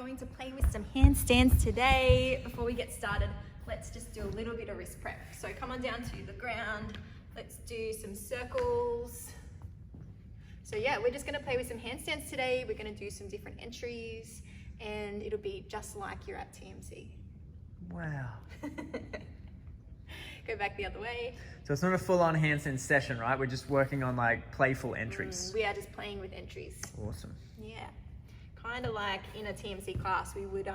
going to play with some handstands today. Before we get started, let's just do a little bit of wrist prep. So come on down to the ground. Let's do some circles. So yeah, we're just gonna play with some handstands today. We're gonna do some different entries and it'll be just like you're at TMC. Wow. Go back the other way. So it's not a full-on handstand session, right? We're just working on like playful entries. We are just playing with entries. Awesome. Yeah. Kind of like in a TMC class, we would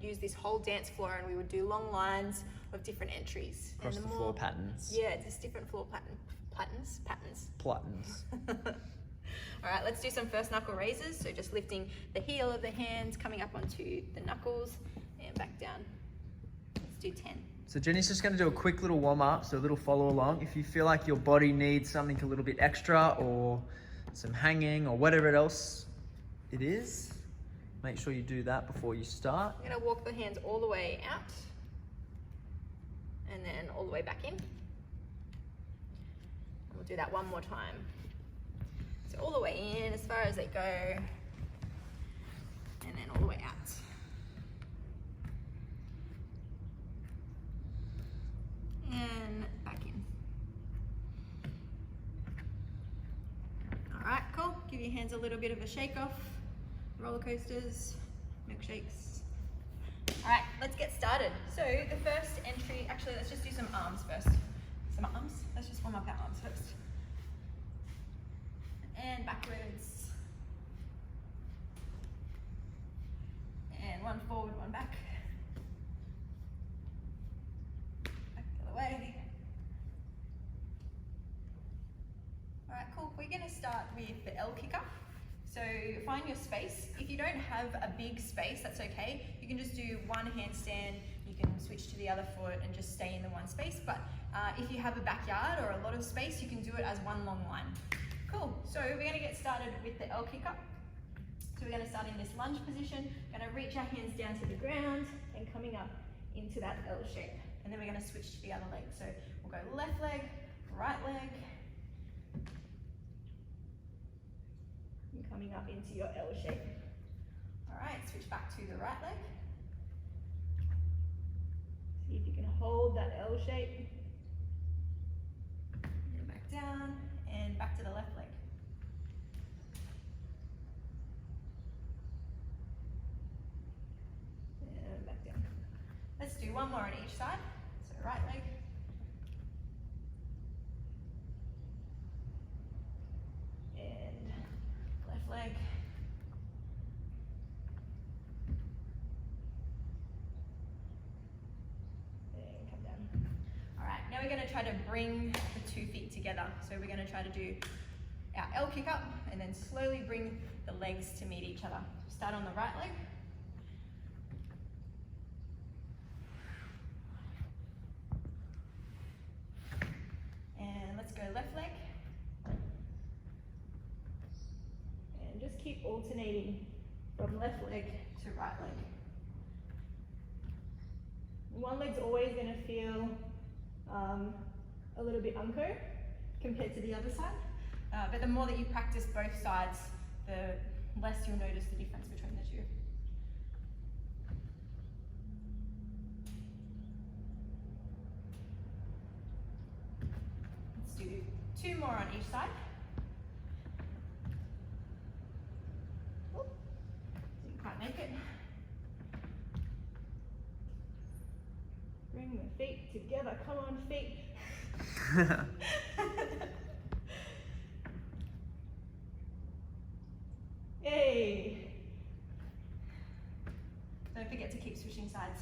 use this whole dance floor and we would do long lines of different entries. Across the floor patterns. Yeah, just different floor patterns. Platens. All right, let's do some first knuckle raises. So just lifting the heel of the hands, coming up onto the knuckles and back down. Let's do 10. So Jeni's just going to do a quick little warm up, so a little follow along. If you feel like your body needs something a little bit extra or some hanging or whatever else it is, make sure you do that before you start. I'm going to walk the hands all the way out and then all the way back in. We'll do that one more time. So all the way in as far as they go and then all the way out. And back in. All right, cool. Give your hands a little bit of a shake off. Roller coasters, milkshakes. All right, let's get started. So the first entry, actually let's just do some arms first. Some arms, let's just warm up our arms first. And backwards. And one forward, one back. Back the other way. All right, cool. We're gonna start with the L kicker. So find your space. If you don't have a big space, that's okay. You can just do one handstand. You can switch to the other foot and just stay in the one space. But if you have a backyard or a lot of space, you can do it as one long line. Cool, so we're gonna get started with the L kicker. So we're gonna start in this lunge position, gonna reach our hands down to the ground and coming up into that L shape. And then we're gonna switch to the other leg. So we'll go left leg, right leg, and coming up into your L shape. All right, switch back to the right leg. See if you can hold that L shape. And back down. And back to the left leg. And back down. Let's do one more on each side. So right leg. And left leg. And come down. All right, now we're going to try to bring the 2 feet together. So we're going to try to do our L kick up and then slowly bring the legs to meet each other. Start on the right leg. And let's go left leg. And just keep alternating from left leg to right leg. One leg's always going to feel a little bit unco compared to the other side. But the more that you practice both sides, the less you'll notice the difference between the two. Let's do 2 more on each side. Oop. So you can't make it. Bring the feet together, come on feet. Yay! Don't forget to keep switching sides.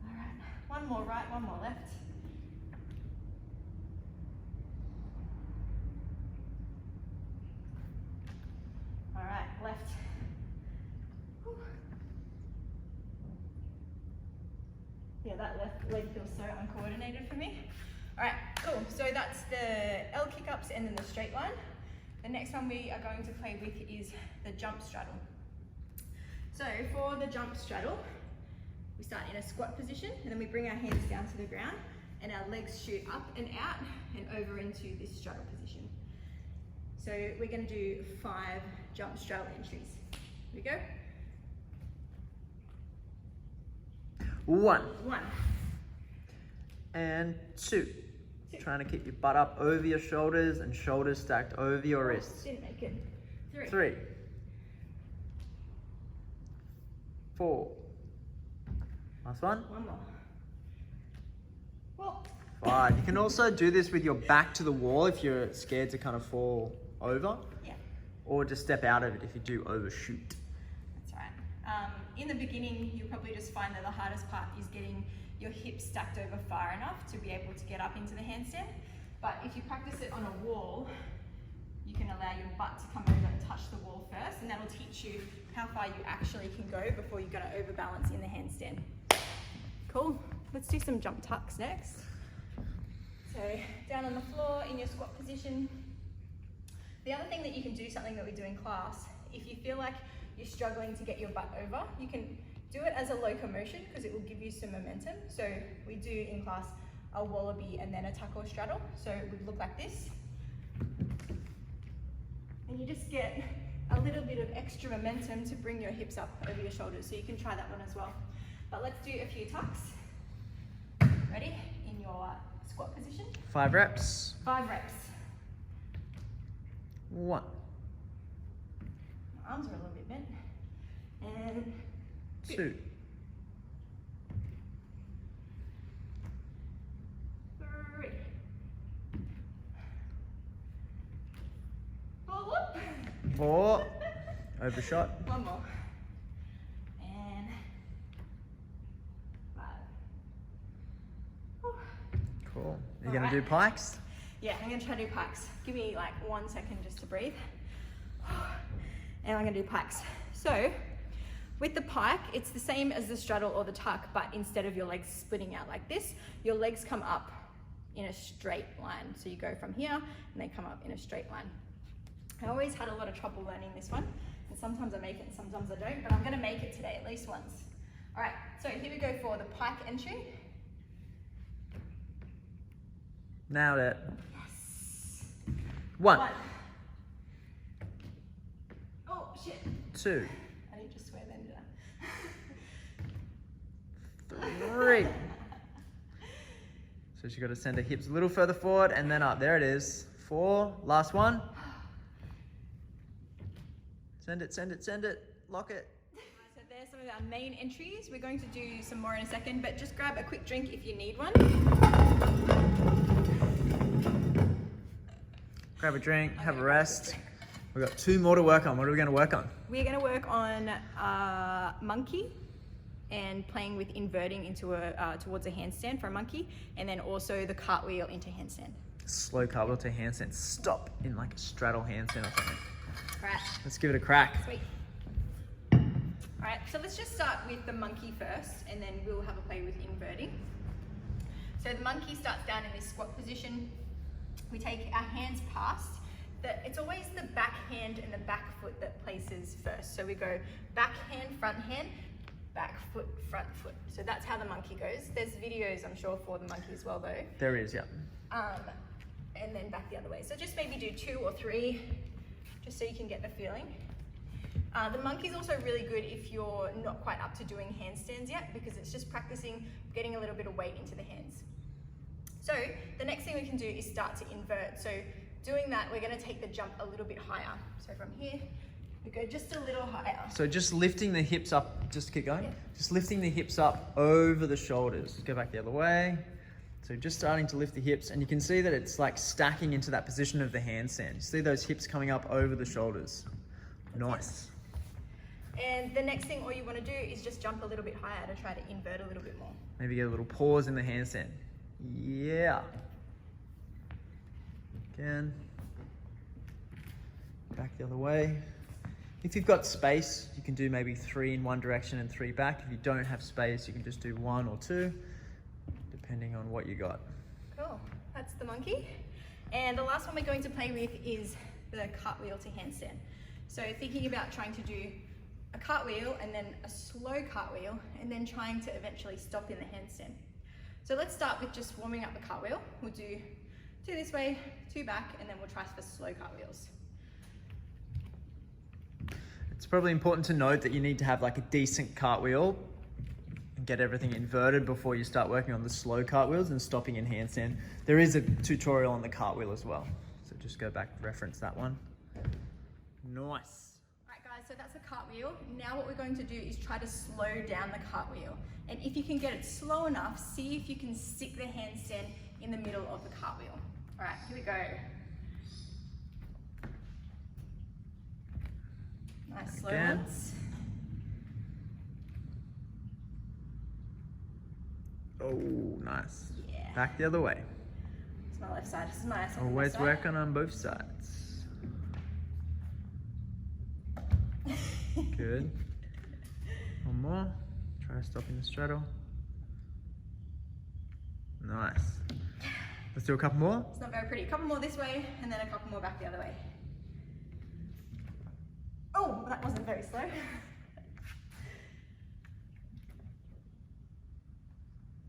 All right, one more right, one more left. All right, left. Whew. Yeah, that left leg feels so uncoordinated for me. All right, cool. So that's the L kick-ups and then the straight line. The next one we are going to play with is the jump straddle. So for the jump straddle, we start in a squat position and then we bring our hands down to the ground and our legs shoot up and out and over into this straddle position. So we're going to do 5 jump straddle entries. Here we go. 1. 1. And 2. Trying to keep your butt up over your shoulders and shoulders stacked over your wrists. Didn't make it. 3. 3. 4. Last one. 1 more. Well, 5. You can also do this with your back to the wall if you're scared to kind of fall over. yeah, Or just step out of it if you do overshoot. that's right. In the beginning, you'll probably just find that the hardest part is getting your hips stacked over far enough to be able to get up into the handstand. But if you practice it on a wall, you can allow your butt to come over and touch the wall first, and that'll teach you how far you actually can go before you're going to overbalance in the handstand. Cool. Let's do some jump tucks next. So down on the floor in your squat position. The other thing that you can do, something that we do in class, if you feel like you're struggling to get your butt over, you can do it as a locomotion because it will give you some momentum. So we do in class a wallaby and then a tuck or straddle. So it would look like this. And you just get a little bit of extra momentum to bring your hips up over your shoulders. So you can try that one as well. But let's do a few tucks. Ready? In your squat position. 5 reps. 5 reps. 1. My arms are a little bit bent. And 2. 3. 4. 4. Overshot. 1 more. And 5. Whew. Cool. Are you going to Alright. do pikes? Yeah, I'm going to try to do pikes. Give me like 1 second just to breathe. And I'm going to do pikes. So, with the pike, it's the same as the straddle or the tuck, but instead of your legs splitting out like this, your legs come up in a straight line. So you go from here and they come up in a straight line. I always had a lot of trouble learning this one, and sometimes I make it and sometimes I don't, but I'm going to make it today at least once. All right, so here we go for the pike entry. Nailed it. Yes. 1. 1. Oh, shit. 2. I didn't just swear then, did 3. So she's got to send her hips a little further forward and then up. There it is. 4. Last one. Send it, send it, send it. Lock it. So there's some of our main entries. We're going to do some more in a second, but just grab a quick drink if you need one. Grab a drink, have a rest. We've got 2 more to work on. What are we going to work on? We're going to work on monkey and playing with inverting into towards a handstand for a monkey, and then also the cartwheel into handstand. Slow cartwheel to handstand. Stop in like a straddle handstand or something. Right. Let's give it a crack. Sweet. All right, so let's just start with the monkey first, and then we'll have a play with inverting. So the monkey starts down in this squat position. We take our hands past. It's always the back hand and the back foot that places first. So we go back hand, front hand, back foot, front foot. So that's how the monkey goes. There's videos, I'm sure, for the monkey as well, though. There is, yeah. And then back the other way. So just maybe do 2 or 3, just so you can get the feeling. The monkey's also really good if you're not quite up to doing handstands yet, because it's just practicing getting a little bit of weight into the hands. So the next thing we can do is start to invert. So doing that, we're going to take the jump a little bit higher. So from here, we go just a little higher. So just lifting the hips up, just keep going. Yeah. Just lifting the hips up over the shoulders. Go back the other way. So just starting to lift the hips, and you can see that it's like stacking into that position of the handstand. You see those hips coming up over the shoulders. Nice. And the next thing all you want to do is just jump a little bit higher to try to invert a little bit more. Maybe get a little pause in the handstand. Yeah. Again. Back the other way. If you've got space, you can do maybe 3 in one direction and 3 back. If you don't have space, you can just do 1 or 2, depending on what you got. Cool, that's the monkey. And the last one we're going to play with is the cartwheel to handstand. So thinking about trying to do a cartwheel and then a slow cartwheel and then trying to eventually stop in the handstand. So let's start with just warming up the cartwheel. We'll do 2 this way, 2 back, and then we'll try for slow cartwheels. It's probably important to note that you need to have like a decent cartwheel and get everything inverted before you start working on the slow cartwheels and stopping in handstand. There is a tutorial on the cartwheel as well. So just go back, reference that one. Nice. Alright guys, so that's the cartwheel. Now what we're going to do is try to slow down the cartwheel. And if you can get it slow enough, see if you can stick the handstand in the middle of the cartwheel. Alright, here we go. Nice slow ones. Oh, nice. Yeah. Back the other way. It's my left side. This is my left side. Always working on both sides. Good. One more. Try stopping the straddle. Nice. Let's do a couple more. It's not very pretty. A couple more this way, and then a couple more back the other way. Oh, that wasn't very slow.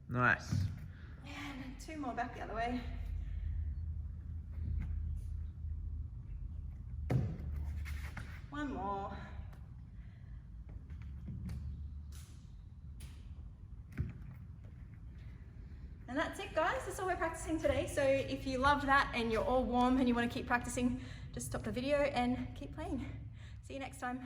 Nice. And 2 more back the other way. One more. And that's it guys, that's all we're practicing today. So if you loved that and you're all warm and you want to keep practicing, just stop the video and keep playing. See you next time.